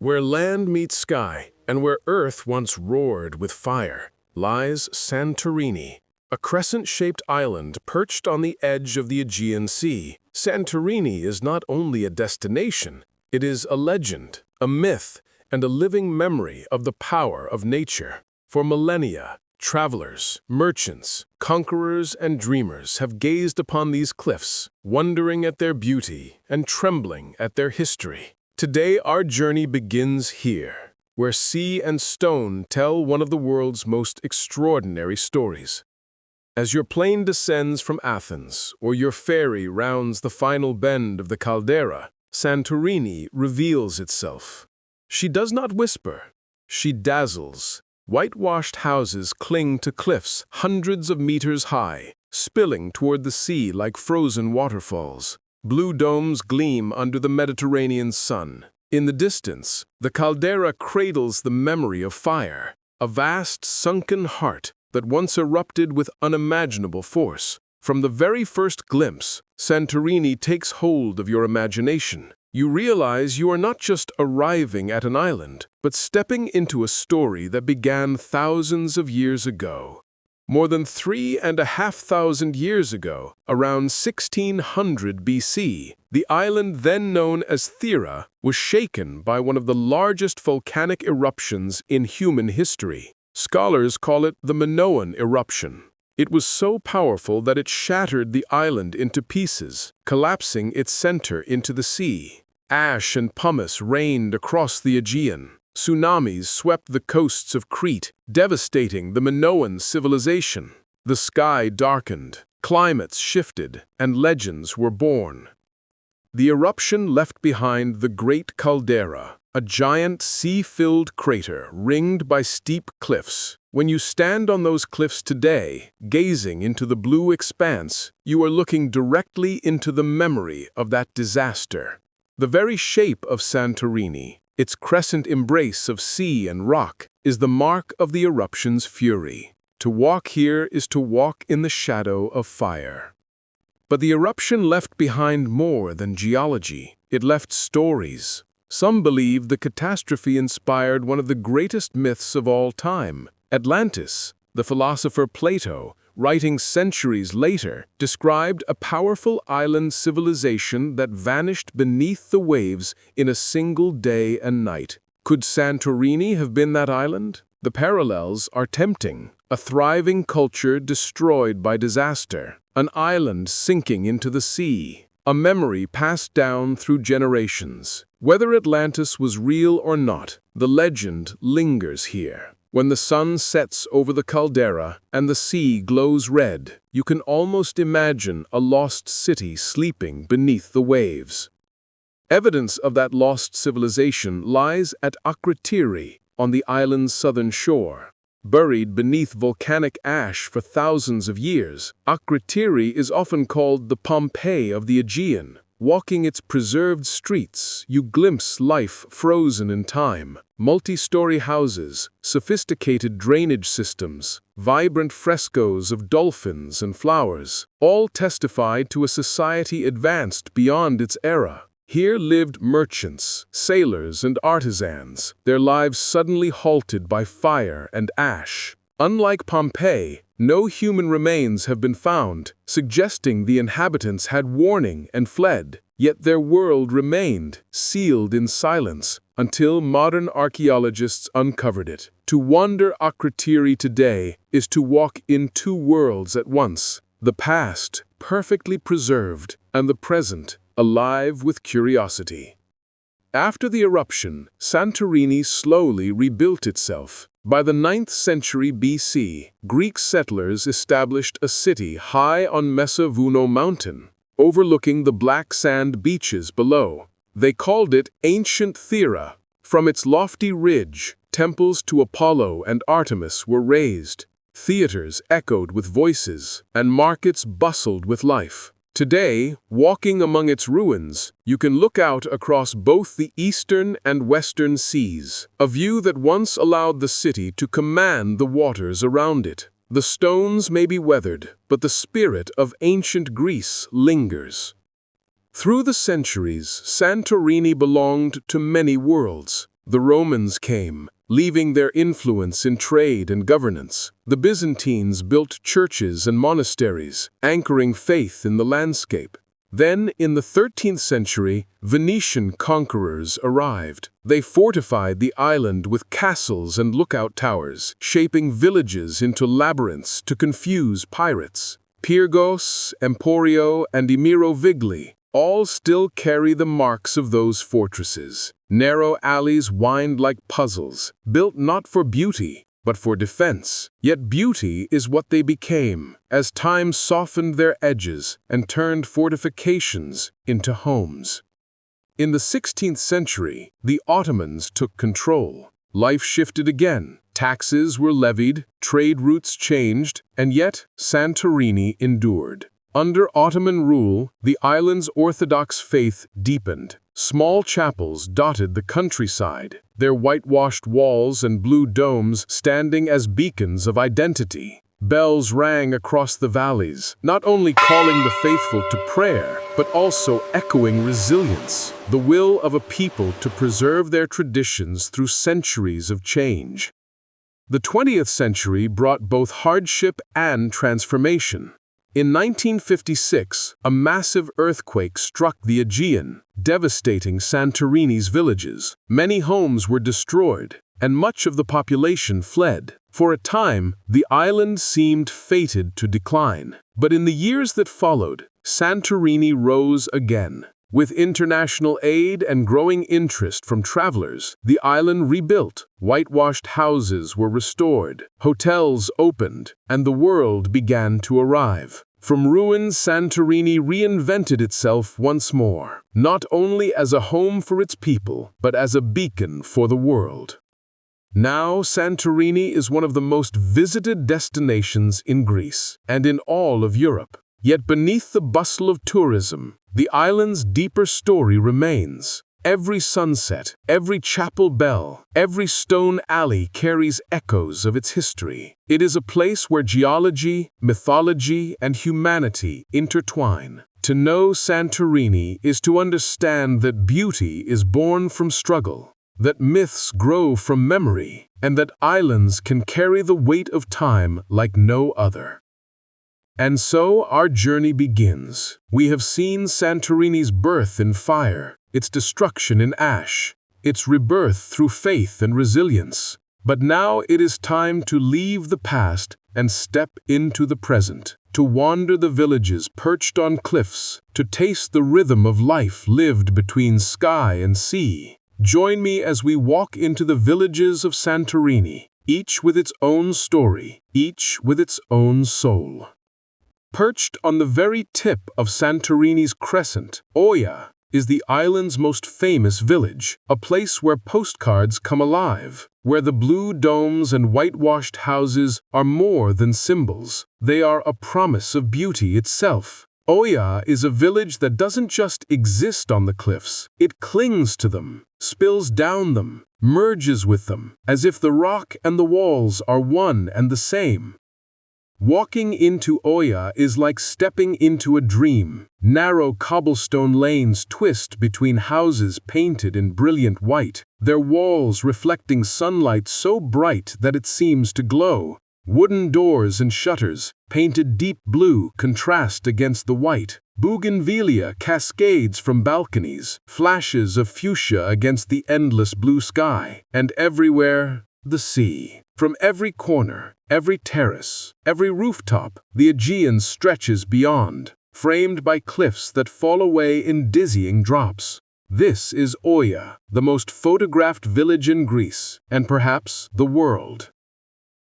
Where land meets sky, and where earth once roared with fire, lies Santorini, a crescent-shaped island perched on the edge of the Aegean Sea. Santorini is not only a destination, it is a legend, a myth, and a living memory of the power of nature. For millennia, travelers, merchants, conquerors, and dreamers have gazed upon these cliffs, wondering at their beauty and trembling at their history. Today, our journey begins here, where sea and stone tell one of the world's most extraordinary stories. As your plane descends from Athens, or your ferry rounds the final bend of the caldera, Santorini reveals itself. She does not whisper, she dazzles. Whitewashed houses cling to cliffs hundreds of meters high, spilling toward the sea like frozen waterfalls. Blue domes gleam under the Mediterranean sun. In the distance, the caldera cradles the memory of fire, a vast sunken heart that once erupted with unimaginable force. From the very first glimpse, Santorini takes hold of your imagination. You realize you are not just arriving at an island, but stepping into a story that began thousands of years ago. More than 3,500 years ago, around 1600 BC, the island then known as Thera was shaken by one of the largest volcanic eruptions in human history. Scholars call it the Minoan eruption. It was so powerful that it shattered the island into pieces, collapsing its center into the sea. Ash and pumice rained across the Aegean. Tsunamis swept the coasts of Crete, devastating the Minoan civilization. The sky darkened, climates shifted, and legends were born. The eruption left behind the Great Caldera, a giant sea-filled crater ringed by steep cliffs. When you stand on those cliffs today, gazing into the blue expanse, you are looking directly into the memory of that disaster. The very shape of Santorini, its crescent embrace of sea and rock, is the mark of the eruption's fury. To walk here is to walk in the shadow of fire. But the eruption left behind more than geology. It left stories. Some believe the catastrophe inspired one of the greatest myths of all time. Atlantis, the philosopher Plato, writing centuries later, described a powerful island civilization that vanished beneath the waves in a single day and night. Could Santorini have been that island? The parallels are tempting. A thriving culture destroyed by disaster, an island sinking into the sea, a memory passed down through generations. Whether Atlantis was real or not, the legend lingers here. When the sun sets over the caldera and the sea glows red, you can almost imagine a lost city sleeping beneath the waves. Evidence of that lost civilization lies at Akrotiri, on the island's southern shore. Buried beneath volcanic ash for thousands of years, Akrotiri is often called the Pompeii of the Aegean. Walking its preserved streets, you glimpse life frozen in time. Multi-story houses, sophisticated drainage systems, vibrant frescoes of dolphins and flowers, all testified to a society advanced beyond its era. Here lived merchants, sailors, and artisans, their lives suddenly halted by fire and ash. Unlike Pompeii, no human remains have been found, suggesting the inhabitants had warning and fled. Yet their world remained, sealed in silence, until modern archaeologists uncovered it. To wander Akrotiri today is to walk in two worlds at once: the past, perfectly preserved, and the present, alive with curiosity. After the eruption, Santorini slowly rebuilt itself. By the 9th century BC, Greek settlers established a city high on Mesa Vuno mountain, overlooking the black sand beaches below. They called it Ancient Thera. From its lofty ridge, temples to Apollo and Artemis were raised. Theaters echoed with voices, and markets bustled with life. Today, walking among its ruins, you can look out across both the eastern and western seas, a view that once allowed the city to command the waters around it. The stones may be weathered, but the spirit of ancient Greece lingers. Through the centuries, Santorini belonged to many worlds. The Romans came, leaving their influence in trade and governance. The Byzantines built churches and monasteries, anchoring faith in the landscape. Then, in the 13th century, Venetian conquerors arrived. They fortified the island with castles and lookout towers, shaping villages into labyrinths to confuse pirates. Pyrgos, Emporio, and Imiro Vigli all still carry the marks of those fortresses. Narrow alleys wind like puzzles, built not for beauty, but for defense. Yet beauty is what they became, as time softened their edges and turned fortifications into homes. In the 16th century, the Ottomans took control. Life shifted again. Taxes were levied, trade routes changed, and yet Santorini endured. Under Ottoman rule, the island's Orthodox faith deepened. Small chapels dotted the countryside, their whitewashed walls and blue domes standing as beacons of identity. Bells rang across the valleys, not only calling the faithful to prayer, but also echoing resilience, the will of a people to preserve their traditions through centuries of change. The 20th century brought both hardship and transformation. In 1956, a massive earthquake struck the Aegean, devastating Santorini's villages. Many homes were destroyed, and much of the population fled. For a time, the island seemed fated to decline. But in the years that followed, Santorini rose again. With international aid and growing interest from travelers, the island rebuilt. Whitewashed houses were restored, hotels opened, and the world began to arrive. From ruins, Santorini reinvented itself once more, not only as a home for its people, but as a beacon for the world. Now, Santorini is one of the most visited destinations in Greece and in all of Europe. Yet beneath the bustle of tourism, the island's deeper story remains. Every sunset, every chapel bell, every stone alley carries echoes of its history. It is a place where geology, mythology, and humanity intertwine. To know Santorini is to understand that beauty is born from struggle, that myths grow from memory, and that islands can carry the weight of time like no other. And so our journey begins. We have seen Santorini's birth in fire, its destruction in ash, its rebirth through faith and resilience. But now it is time to leave the past and step into the present, to wander the villages perched on cliffs, to taste the rhythm of life lived between sky and sea. Join me as we walk into the villages of Santorini, each with its own story, each with its own soul. Perched on the very tip of Santorini's crescent, Oia is the island's most famous village, a place where postcards come alive, where the blue domes and whitewashed houses are more than symbols. They are a promise of beauty itself. Oia is a village that doesn't just exist on the cliffs, it clings to them, spills down them, merges with them, as if the rock and the walls are one and the same. Walking into Oia is like stepping into a dream. Narrow cobblestone lanes twist between houses painted in brilliant white, their walls reflecting sunlight so bright that it seems to glow. Wooden doors and shutters, painted deep blue, contrast against the white. Bougainvillea cascades from balconies, flashes of fuchsia against the endless blue sky. And everywhere, the sea. From every corner, every terrace, every rooftop, the Aegean stretches beyond, framed by cliffs that fall away in dizzying drops. This is Oia, the most photographed village in Greece, and perhaps the world.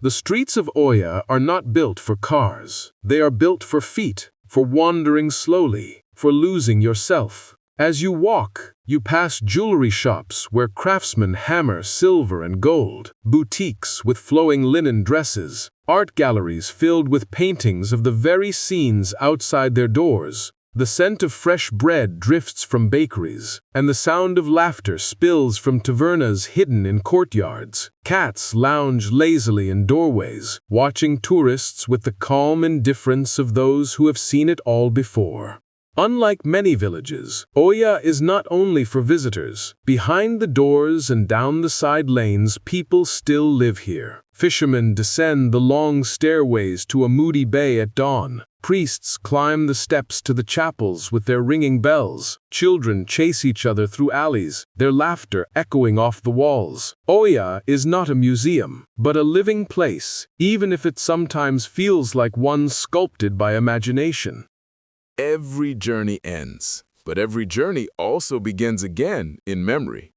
The streets of Oia are not built for cars. They are built for feet, for wandering slowly, for losing yourself. As you walk, you pass jewelry shops where craftsmen hammer silver and gold, boutiques with flowing linen dresses, art galleries filled with paintings of the very scenes outside their doors. The scent of fresh bread drifts from bakeries, and the sound of laughter spills from tavernas hidden in courtyards. Cats lounge lazily in doorways, watching tourists with the calm indifference of those who have seen it all before. Unlike many villages, Oya is not only for visitors. Behind the doors and down the side lanes, people still live here. Fishermen descend the long stairways to a moody bay at dawn. Priests climb the steps to the chapels with their ringing bells. Children chase each other through alleys, their laughter echoing off the walls. Oya is not a museum, but a living place, even if it sometimes feels like one sculpted by imagination. Every journey ends, but every journey also begins again in memory.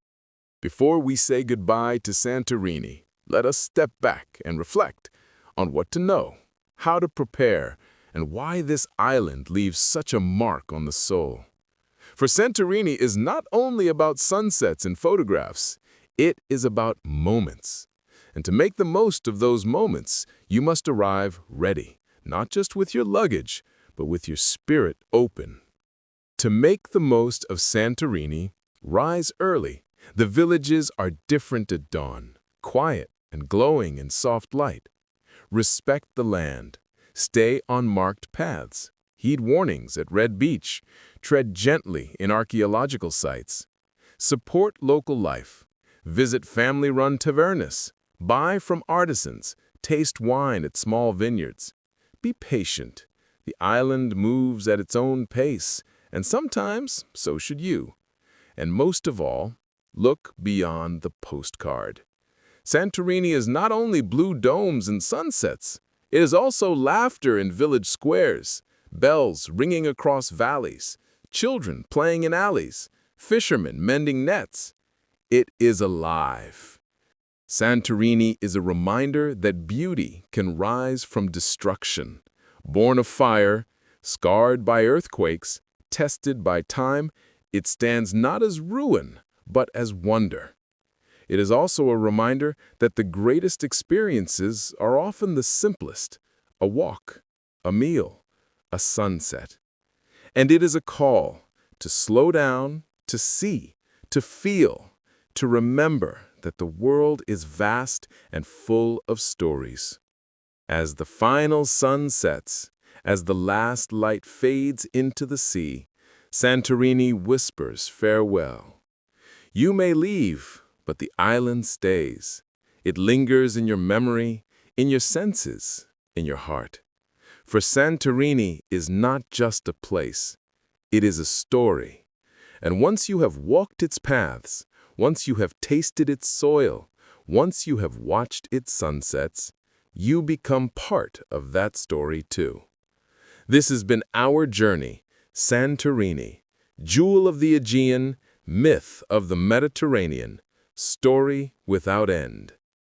Before we say goodbye to Santorini, let us step back and reflect on what to know, how to prepare, and why this island leaves such a mark on the soul. For Santorini is not only about sunsets and photographs, it is about moments. And to make the most of those moments, you must arrive ready, not just with your luggage, but with your spirit open. To make the most of Santorini, rise early. The villages are different at dawn, quiet and glowing in soft light. Respect the land. Stay on marked paths. Heed warnings at Red Beach. Tread gently in archaeological sites. Support local life. Visit family-run tavernas. Buy from artisans. Taste wine at small vineyards. Be patient. The island moves at its own pace, and sometimes so should you. And most of all, look beyond the postcard. Santorini is not only blue domes and sunsets, it is also laughter in village squares, bells ringing across valleys, children playing in alleys, fishermen mending nets. It is alive. Santorini is a reminder that beauty can rise from destruction. Born of fire, scarred by earthquakes, tested by time, it stands not as ruin, but as wonder. It is also a reminder that the greatest experiences are often the simplest: a walk, a meal, a sunset. And it is a call to slow down, to see, to feel, to remember that the world is vast and full of stories. As the final sun sets, as the last light fades into the sea, Santorini whispers farewell. You may leave, but the island stays. It lingers in your memory, in your senses, in your heart. For Santorini is not just a place, it is a story. And once you have walked its paths, once you have tasted its soil, once you have watched its sunsets, you become part of that story too. This has been our journey, Santorini, jewel of the Aegean, myth of the Mediterranean, story without end.